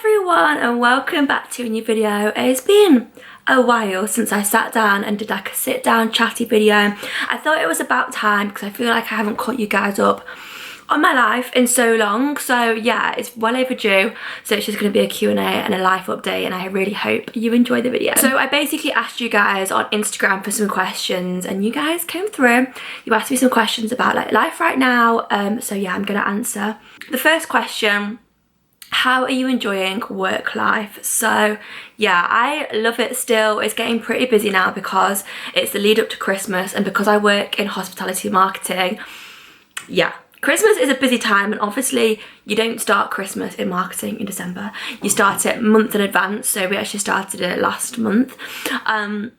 everyone and welcome back to a new video. It's been a while since I sat down and did like a sit down chatty video. I thought it was about time because I feel like I haven't caught you guys up on my life in so long, so yeah, it's well overdue. So it's just going to be a Q&A and a life update, and I really hope you enjoy the video. So I basically asked you guys on Instagram for some questions and you guys came through. You asked me some questions about like life right now, so yeah, I'm going to answer. The first question: how are you enjoying work life? So yeah, I love it still. It's getting pretty busy now because it's the lead up to Christmas, and because I work in hospitality marketing, yeah, Christmas is a busy time, and obviously you don't start Christmas in marketing in December. You start it a month in advance, so we actually started it last month. So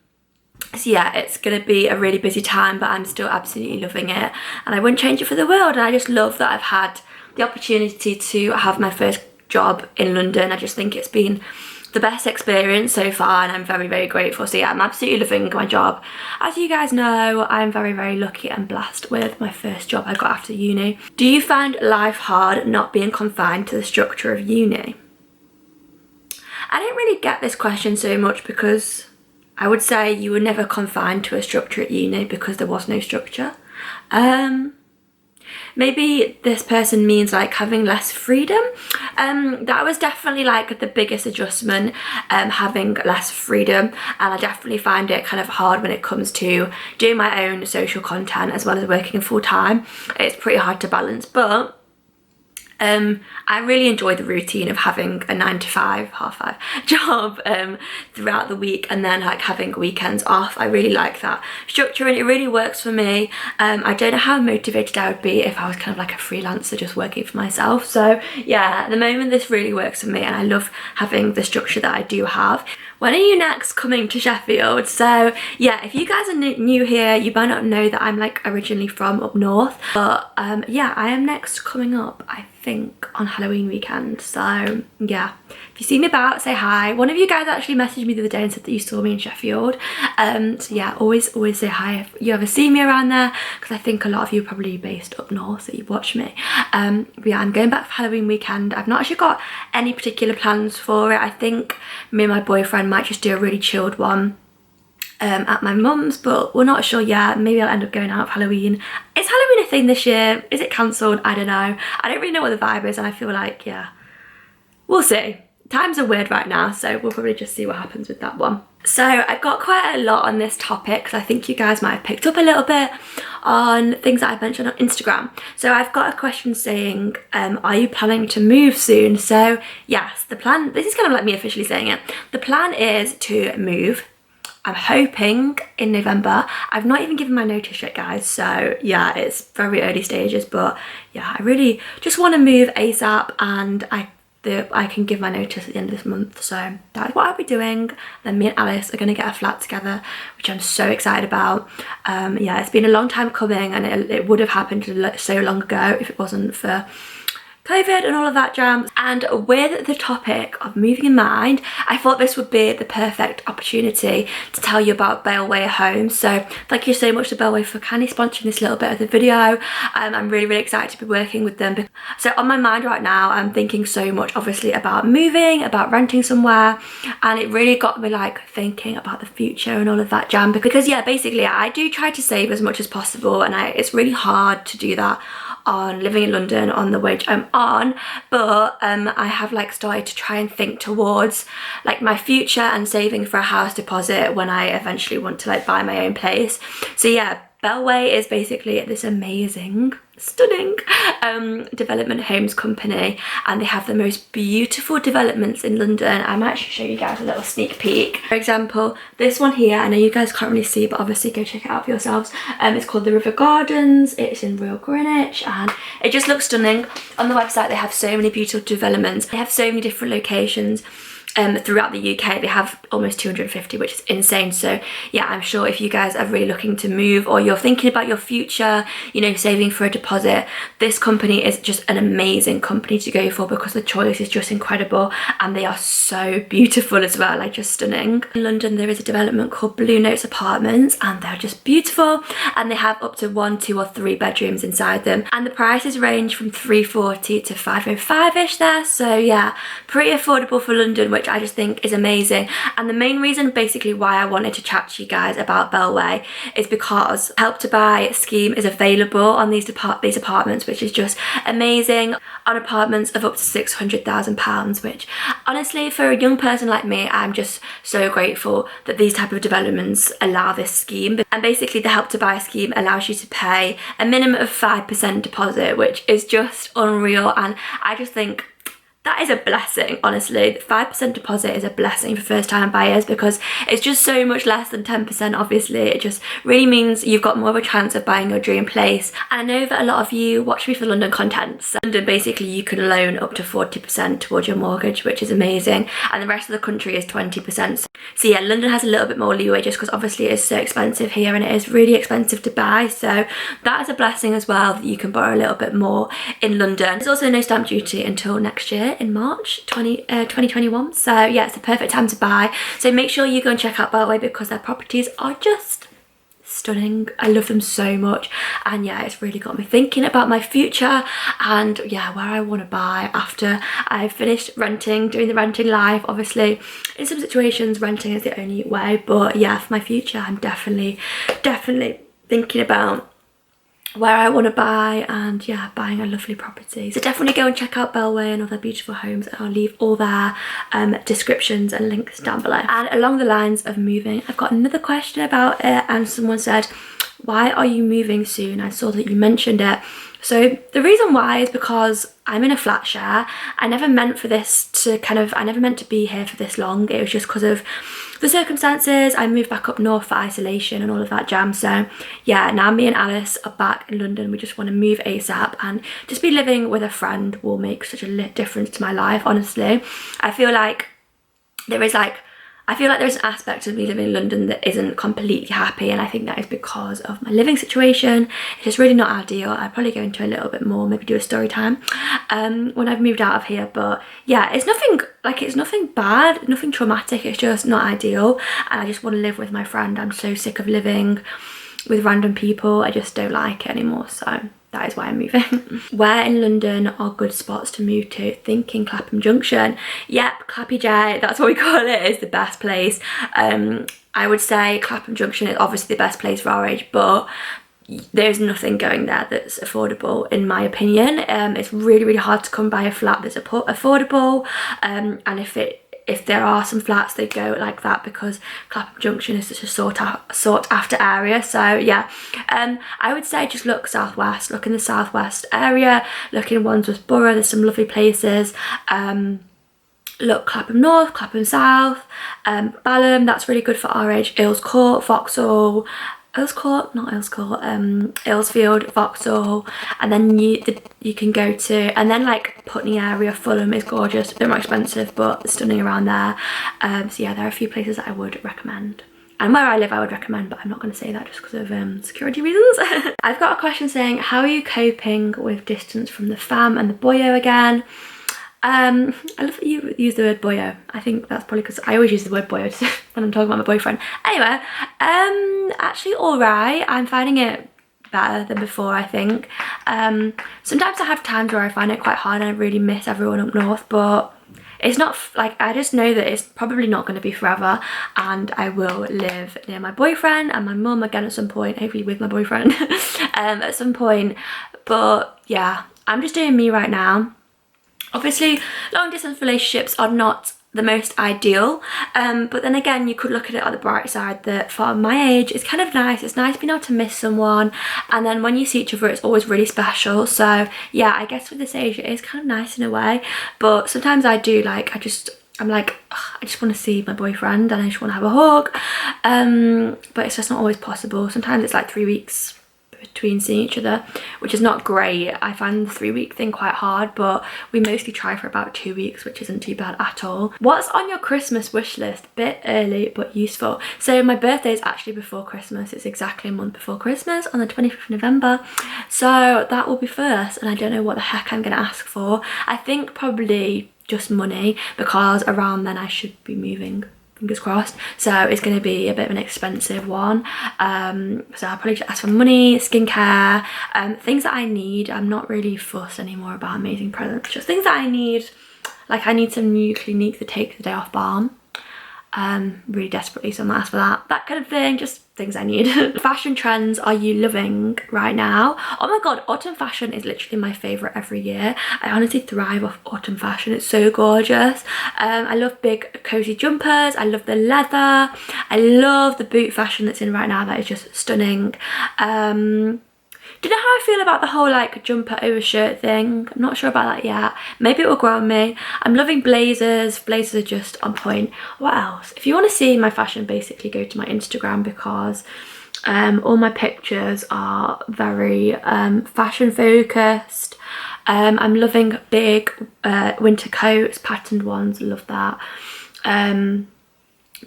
yeah, it's going to be a really busy time, but I'm still absolutely loving it and I wouldn't change it for the world. And I just love that I've had the opportunity to have my first job in London. I just think it's been the best experience so far and I'm very, very grateful. So yeah, I'm absolutely loving my job. As you guys know, I'm very, very lucky and blessed with my first job I got after uni. Do you find life hard not being confined to the structure of uni? I don't really get this question so much because I would say you were never confined to a structure at uni because there was no structure. Maybe this person means like having less freedom. That was definitely like the biggest adjustment, having less freedom, and I definitely find it kind of hard when it comes to doing my own social content as well as working full time. It's pretty hard to balance, but I really enjoy the routine of having a 9 to 5, half 5 job throughout the week, and then like having weekends off. I really like that structure and it really works for me. I don't know how motivated I would be if I was kind of like a freelancer just working for myself. So yeah, at the moment this really works for me and I love having the structure that I do have. When are you next coming to Sheffield? So yeah, if you guys are new here, you might not know that I'm like originally from up north, but yeah, I am next coming up, I think, on Halloween weekend. So yeah, if you see me about, say hi. One of you guys actually messaged me the other day and said that you saw me in Sheffield. So yeah, always say hi if you ever see me around there, because I think a lot of you are probably based up north, so you watch me. But yeah, I'm going back for Halloween weekend. I've not actually got any particular plans for it. I think me and my boyfriend might just do a really chilled one at my mum's, but we're not sure yet. Maybe I'll end up going out for Halloween. Is Halloween a thing this year? Is it cancelled? I don't know. I don't really know what the vibe is, and I feel like, yeah, we'll see. Times are weird right now, so we'll probably just see what happens with that one. So I've got quite a lot on this topic because I think you guys might have picked up a little bit on things that I've mentioned on Instagram. So I've got a question saying, are you planning to move soon? So yes, the plan, this is kind of like me officially saying it. The plan is to move. I'm hoping in November. I've not even given my notice yet, guys, so yeah, it's very early stages, but yeah, I really just want to move ASAP, and I can give my notice at the end of this month, so that's what I'll be doing. Then me and Alice are going to get a flat together, which I'm so excited about. Yeah, it's been a long time coming, and it would have happened so long ago if it wasn't for COVID and all of that jam. And with the topic of moving in mind, I thought this would be the perfect opportunity to tell you about BELLWAY Homes. So thank you so much to BELLWAY for kindly sponsoring this little bit of the video. I'm really, really excited to be working with them. So on my mind right now, I'm thinking so much obviously about moving, about renting somewhere, and it really got me like thinking about the future and all of that jam, because yeah, basically I do try to save as much as possible, and it's really hard to do that on living in London on the wage I'm on, but I have like started to try and think towards like my future and saving for a house deposit when I eventually want to like buy my own place. So yeah, BELLWAY is basically this amazing, stunning development homes company, and they have the most beautiful developments in London. I might actually show you guys a little sneak peek. For example, this one here, I know you guys can't really see, but obviously go check it out for yourselves. It's called the River Gardens. It's in Royal Greenwich and it just looks stunning. On the website they have so many beautiful developments. They have so many different locations. throughout the UK. They have almost 250, which is insane. So yeah, I'm sure if you guys are really looking to move, or you're thinking about your future, you know, saving for a deposit, this company is just an amazing company to go for, because the choice is just incredible and they are so beautiful as well, like just stunning. In London there is a development called Blue Notes Apartments, and they're just beautiful, and they have up to 1, 2 or 3 bedrooms inside them, and the prices range from 340 to 505ish there. So yeah, pretty affordable for London, which I just think is amazing. And the main reason basically why I wanted to chat to you guys about BELLWAY is because Help to Buy scheme is available on these apartments, which is just amazing, on apartments of up to £600,000, which honestly for a young person like me, I'm just so grateful that these type of developments allow this scheme. And basically the Help to Buy scheme allows you to pay a minimum of 5% deposit, which is just unreal, and I just think that is a blessing. Honestly, the 5% deposit is a blessing for first time buyers, because it's just so much less than 10%. Obviously, it just really means you've got more of a chance of buying your dream place. And I know that a lot of you watch me for London content. So London, basically you can loan up to 40% towards your mortgage, which is amazing, and the rest of the country is 20%. So yeah, London has a little bit more leeway just because obviously it is so expensive here, and it is really expensive to buy. So that is a blessing as well, that you can borrow a little bit more in London. There's also no stamp duty until next year in March 2021. So yeah, it's the perfect time to buy. So make sure you go and check out BELLWAY, because their properties are just stunning. I love them so much, and yeah, it's really got me thinking about my future and yeah, where I want to buy after I've finished renting, doing the renting life. Obviously in some situations renting is the only way, but yeah, for my future I'm definitely thinking about where I want to buy, and yeah, buying a lovely property. So definitely go and check out BELLWAY and all their beautiful homes, and I'll leave all their descriptions and links down below. And along the lines of moving, I've got another question about it, and someone said, why are you moving soon? I saw that you mentioned it. So the reason why is because I'm in a flat share. I never meant for this to I never meant to be here for this long. It was just because of the circumstances. I moved back up north for isolation and all of that jam. So yeah, now me and Alice are back in London. We just want to move ASAP, and just be living with a friend will make such a difference to my life, honestly. I feel like there's an aspect of me living in London that isn't completely happy, and I think that is because of my living situation. It's just really not ideal. I'll probably go into a little bit more, maybe do a story time when I've moved out of here. But yeah, it's nothing bad, nothing traumatic, it's just not ideal, and I just want to live with my friend. I'm so sick of living with random people. I just don't like it anymore, so that is why I'm moving. Where in London are good spots to move to? Thinking Clapham Junction. Yep, Clappy J, that's what we call it, is the best place. I would say Clapham Junction is obviously the best place for our age, but there's nothing going there that's affordable in my opinion. It's really hard to come by a flat that's affordable, and if there are some flats, they go like that, because Clapham Junction is such a sought after area. So yeah, I would say just look southwest, look in the southwest area, look in Wandsworth Borough, there's some lovely places. Look Clapham North, Clapham South, Balham, that's really good for our age, Earls Court, Vauxhall, Aylesfield, Vauxhall, and then you can go to, and then like Putney area, Fulham is gorgeous, a bit more expensive but stunning around there. So yeah, there are a few places that I would recommend. And where I live I would recommend, but I'm not going to say that just because of security reasons. I've got a question saying, how are you coping with distance from the fam and the boyo again? I love that you use the word boyo. I think that's probably because I always use the word boyo when I'm talking about my boyfriend. Anyway, actually alright. I'm finding it better than before, I think. Sometimes I have times where I find it quite hard and I really miss everyone up north, but it's not like, I just know that it's probably not going to be forever, and I will live near my boyfriend and my mum again at some point, hopefully with my boyfriend at some point. But yeah, I'm just doing me right now. Obviously long distance relationships are not the most ideal, but then again you could look at it on the bright side that for my age it's kind of nice. It's nice being able to miss someone, and then when you see each other it's always really special. So yeah, I guess with this age it is kind of nice in a way, but sometimes I do like, I'm like, ugh, I just want to see my boyfriend and I just want to have a hug, but it's just not always possible. Sometimes it's like 3 weeks between seeing each other, which is not great. I find the 3-week thing quite hard, but we mostly try for about 2 weeks, which isn't too bad at all. What's on your Christmas wish list? Bit early but useful. So my birthday is actually before Christmas. It's exactly a month before Christmas, on the 25th of November, so that will be first, and I don't know what the heck I'm gonna ask for. I think probably just money, because around then I should be moving, fingers crossed, so it's going to be a bit of an expensive one. So I'll probably just ask for money, skincare, things that I need. I'm not really fussed anymore about amazing presents, just things that I need. Like I need some new Clinique to take the day off balm, really desperately, so I'm gonna ask for that kind of thing, just things I need. Fashion trends are you loving right now? Oh my god, autumn fashion is literally my favourite every year. I honestly thrive off autumn fashion. It's so gorgeous. I love big cozy jumpers. I love the leather. I love the boot fashion that's in right now. That is just stunning. Don't know how I feel about the whole like jumper over shirt thing. I'm not sure about that yet. Maybe it will grow on me. I'm loving blazers. Blazers are just on point. What else? If you want to see my fashion, basically go to my Instagram, because all my pictures are very fashion focused. I'm loving big winter coats, patterned ones. Love that.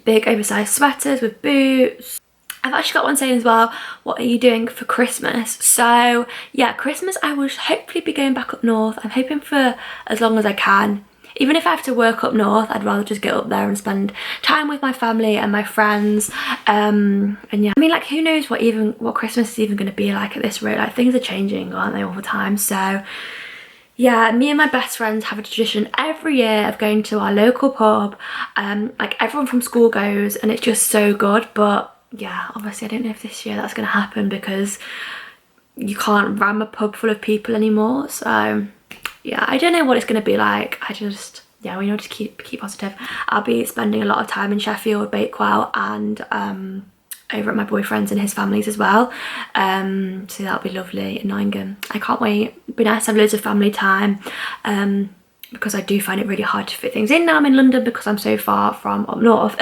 Big oversized sweaters with boots. I've actually got one saying as well, what are you doing for Christmas? So yeah, Christmas I will hopefully be going back up north. I'm hoping for as long as I can. Even if I have to work up north, I'd rather just get up there and spend time with my family and my friends. And yeah, I mean, like, who knows what Christmas is even going to be like at this rate. Like, things are changing, aren't they, all the time? So yeah, me and my best friends have a tradition every year of going to our local pub. Like everyone from school goes, and it's just so good. But yeah, obviously I don't know if this year that's going to happen, because you can't ram a pub full of people anymore. So yeah, I don't know what it's going to be like. Yeah, we know to keep positive. I'll be spending a lot of time in Sheffield, Bakewell, and over at my boyfriend's and his family's as well. So that'll be lovely in Nottingham. I can't wait. It'll be nice to have loads of family time. Because I do find it really hard to fit things in now I'm in London, because I'm so far from up north.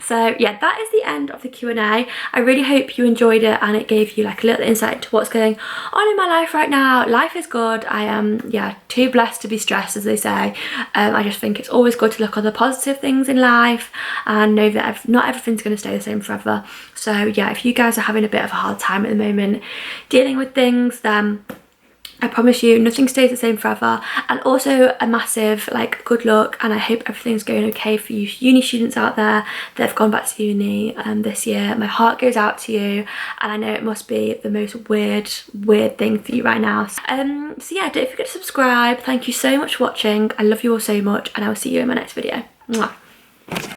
So yeah, that is the end of the Q&A. I really hope you enjoyed it, and it gave you like a little insight into what's going on in my life right now. Life is good. I am, yeah, too blessed to be stressed, as they say. I just think it's always good to look at the positive things in life and know that not everything's going to stay the same forever. So yeah, if you guys are having a bit of a hard time at the moment dealing with things, then I promise you nothing stays the same forever. And also a massive like good luck, and I hope everything's going okay for you uni students out there that have gone back to uni this year. My heart goes out to you, and I know it must be the most weird thing for you right now. So yeah, don't forget to subscribe. Thank you so much for watching. I love you all so much, and I will see you in my next video. Mwah.